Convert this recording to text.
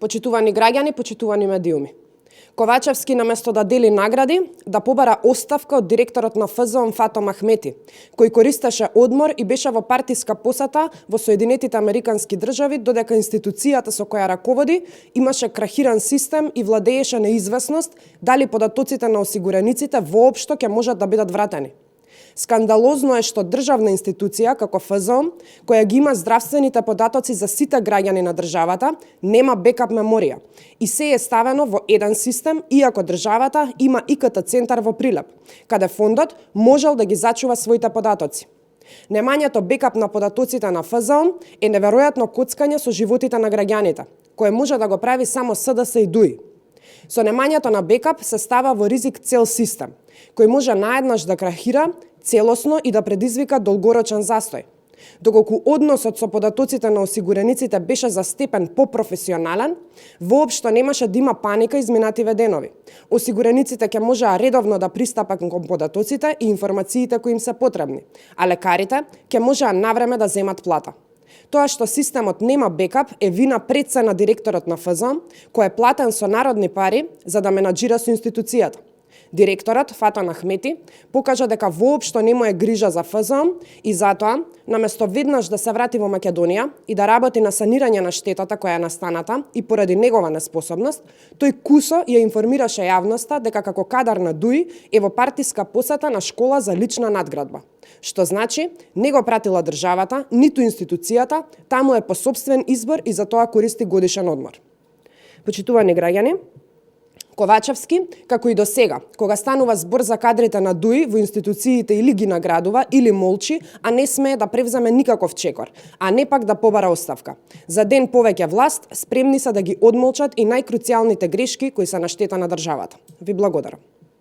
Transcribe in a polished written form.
Почитувани граѓани, почитувани медиуми. Ковачевски наместо да дели награди, да побара оставка од директорот на ФЗО Фатом Ахмети, кој користеше одмор и беше во партиска посета во Соединетите Американски држави, додека институцијата со која раководи имаше крахиран систем и владееше неизвестност дали податоците на осигурениците воопшто ќе можат да бидат вратени. Скандалозно е што државна институција како ФЗО, која ги има здравствените податоци за сите граѓани на државата, нема бекап меморија и се е ставено во еден систем, иако државата има ИКТ центар во Прилеп, каде фондот можел да ги зачува своите податоци. Немањето бекап на податоците на ФЗО е неверојатно коцкање со животите на граѓаните, кое може да го прави само СДС и ДУИ. Со немањето на бекап се става во ризик цел систем, кој може наеднаш да крахира целосно и да предизвика долгорочен застој. Доколку односот со податоците на осигурениците беше за степен попрофесионален, воопшто немаше да има паника изминативе денови. Осигурениците ќе можеа редовно да пристапат кон податоците и информациите кои им се потребни, а лекарите ќе можеа навреме да земат плата. Тоа што системот нема бекап е вина предсе на директорот на ФЗО, кој е платен со народни пари за да менаџира со институцијата. Директорот Фатом Ахмети покажа дека воопшто не му е грижа за ФЗО и затоа, наместо веднаш да се врати во Македонија и да работи на санирање на штетата која е настаната и поради негова неспособност, тој кусо ја информираше јавноста дека како кадар на ДУИ е во партиска посета на школа за лична надградба. Што значи, не го пратила државата, ниту институцијата, таму е по собствен избор и за тоа користи годишен одмор. Почитувани граѓани, Ковачевски, како и до сега, кога станува збор за кадрите на ДУИ во институциите или ги наградува, или молчи, а не смее да превземе никаков чекор, а не пак да побара оставка. За ден повеќе власт, спремни се да ги одмолчат и најкруцијалните грешки кои се на штета на државата. Ви благодарам.